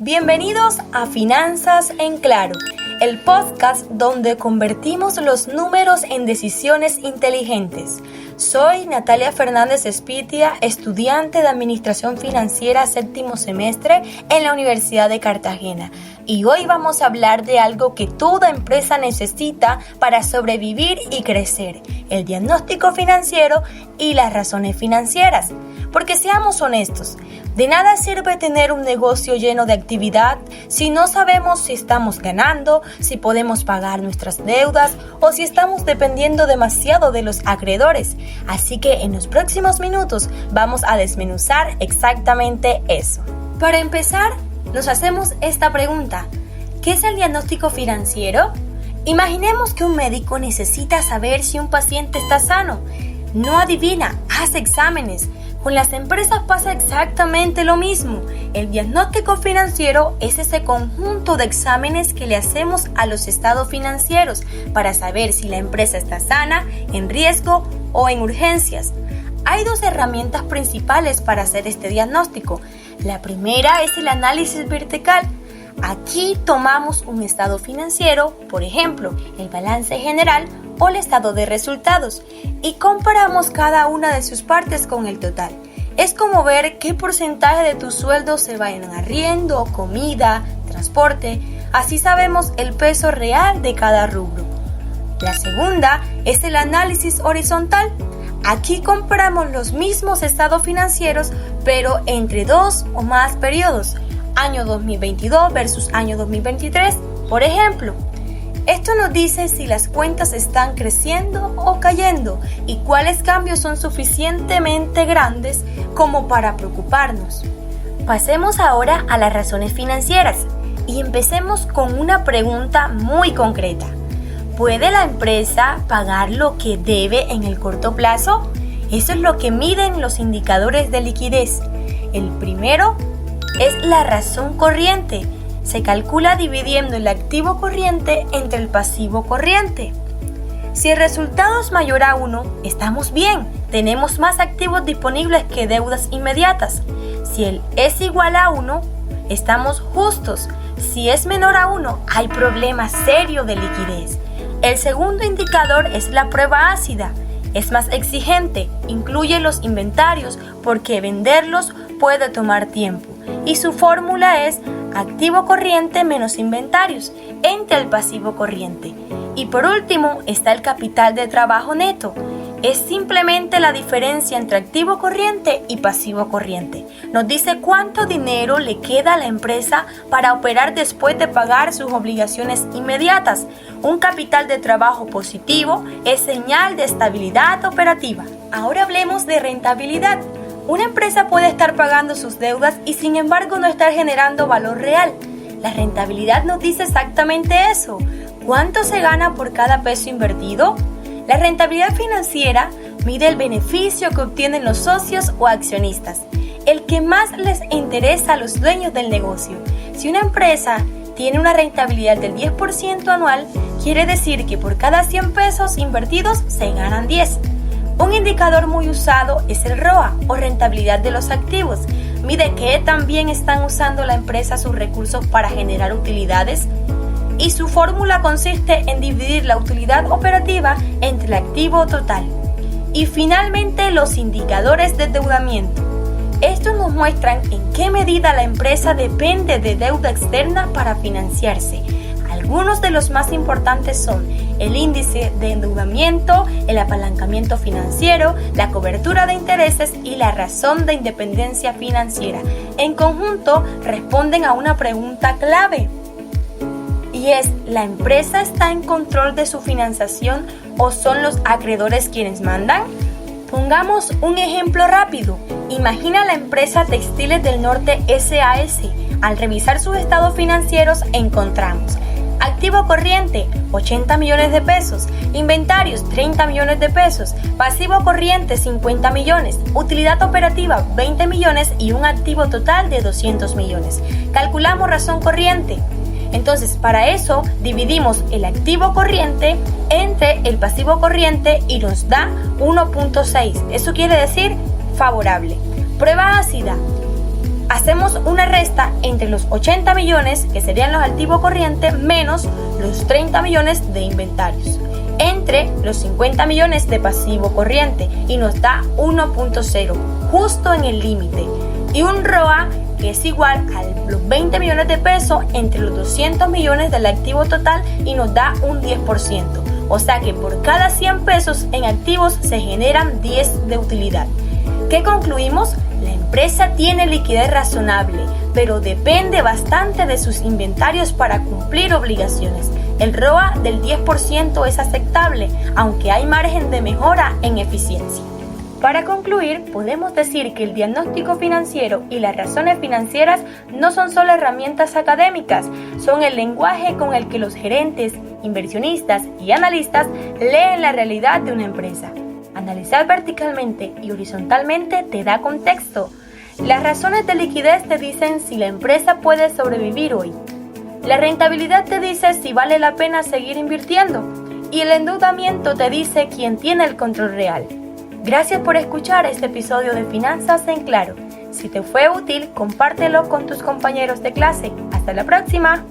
Bienvenidos a Finanzas en Claro, el podcast donde convertimos los números en decisiones inteligentes. Soy Natalia Fernández Espitia, estudiante de Administración Financiera séptimo semestre en la Universidad de Cartagena. Y hoy vamos a hablar de algo que toda empresa necesita para sobrevivir y crecer: el diagnóstico financiero y las razones financieras. Porque seamos honestos, de nada sirve tener un negocio lleno de actividad si no sabemos si estamos ganando, si podemos pagar nuestras deudas o si estamos dependiendo demasiado de los acreedores. Así que en los próximos minutos vamos a desmenuzar exactamente eso. Para empezar, nos hacemos esta pregunta: ¿qué es el diagnóstico financiero? Imaginemos que un médico necesita saber si un paciente está sano. No adivina, hace exámenes. Con las empresas pasa exactamente lo mismo. El diagnóstico financiero es ese conjunto de exámenes que le hacemos a los estados financieros para saber si la empresa está sana, en riesgo o en urgencias. Hay dos herramientas principales para hacer este diagnóstico. La primera es el análisis vertical. Aquí tomamos un estado financiero, por ejemplo, el balance general o el estado de resultados, y comparamos cada una de sus partes con el total. Es como ver qué porcentaje de tu sueldo se va en arriendo, comida, transporte. Así sabemos el peso real de cada rubro. La segunda es el análisis horizontal. Aquí comparamos los mismos estados financieros, pero entre dos o más periodos. Año 2022 versus año 2023, por ejemplo. Esto nos dice si las cuentas están creciendo o cayendo y cuáles cambios son suficientemente grandes como para preocuparnos. Pasemos ahora a las razones financieras y empecemos con una pregunta muy concreta. ¿Puede la empresa pagar lo que debe en el corto plazo? Eso es lo que miden los indicadores de liquidez. El primero es la razón corriente. Se calcula dividiendo el activo corriente entre el pasivo corriente. Si el resultado es mayor a 1, estamos bien, tenemos más activos disponibles que deudas inmediatas. Si él es igual a 1, estamos justos. Si es menor a 1, hay problema serio de liquidez. El segundo indicador es la prueba ácida. Es más exigente, incluye los inventarios porque venderlos puede tomar tiempo. Y su fórmula es activo corriente menos inventarios entre el pasivo corriente. Y por último está el capital de trabajo neto. Es simplemente la diferencia entre activo corriente y pasivo corriente. Nos dice cuánto dinero le queda a la empresa para operar después de pagar sus obligaciones inmediatas. Un capital de trabajo positivo es señal de estabilidad operativa. Ahora hablemos de rentabilidad. Una empresa puede estar pagando sus deudas y sin embargo no estar generando valor real. La rentabilidad nos dice exactamente eso. ¿Cuánto se gana por cada peso invertido? La rentabilidad financiera mide el beneficio que obtienen los socios o accionistas, el que más les interesa a los dueños del negocio. Si una empresa tiene una rentabilidad del 10% anual, quiere decir que por cada 100 pesos invertidos se ganan 10. Un indicador muy usado es el ROA o rentabilidad de los activos. Mide qué tan bien están usando la empresa sus recursos para generar utilidades. Y su fórmula consiste en dividir la utilidad operativa entre el activo total. Y finalmente los indicadores de endeudamiento. Estos nos muestran en qué medida la empresa depende de deuda externa para financiarse. Algunos de los más importantes son el índice de endeudamiento, el apalancamiento financiero, la cobertura de intereses y la razón de independencia financiera. En conjunto responden a una pregunta clave. Y es, ¿la empresa está en control de su financiación o son los acreedores quienes mandan? Pongamos un ejemplo rápido. Imagina la empresa Textiles del Norte SAS. Al revisar sus estados financieros encontramos activo corriente, 80 millones de pesos, inventarios, 30 millones de pesos, pasivo corriente, 50 millones, utilidad operativa, 20 millones y un activo total de 200 millones. Calculamos razón corriente. Entonces, para eso, dividimos el activo corriente entre el pasivo corriente y nos da 1.6. Eso quiere decir favorable. Prueba ácida. hacemos una resta entre los 80 millones, que serían los activos corrientes, menos los 30 millones de inventarios, entre los 50 millones de pasivo corriente, y nos da 1.0, justo en el límite, y un ROA que es igual a los 20 millones de pesos entre los 200 millones del activo total, y nos da un 10%. O sea que por cada 100 pesos en activos se generan 10 de utilidad. ¿Qué concluimos? La empresa tiene liquidez razonable, pero depende bastante de sus inventarios para cumplir obligaciones. El ROA del 10% es aceptable, aunque hay margen de mejora en eficiencia. Para concluir, podemos decir que el diagnóstico financiero y las razones financieras no son solo herramientas académicas, son el lenguaje con el que los gerentes, inversionistas y analistas leen la realidad de una empresa. Analizar verticalmente y horizontalmente te da contexto. Las razones de liquidez te dicen si la empresa puede sobrevivir hoy. La rentabilidad te dice si vale la pena seguir invirtiendo. Y el endeudamiento te dice quién tiene el control real. Gracias por escuchar este episodio de Finanzas en Claro. Si te fue útil, compártelo con tus compañeros de clase. Hasta la próxima.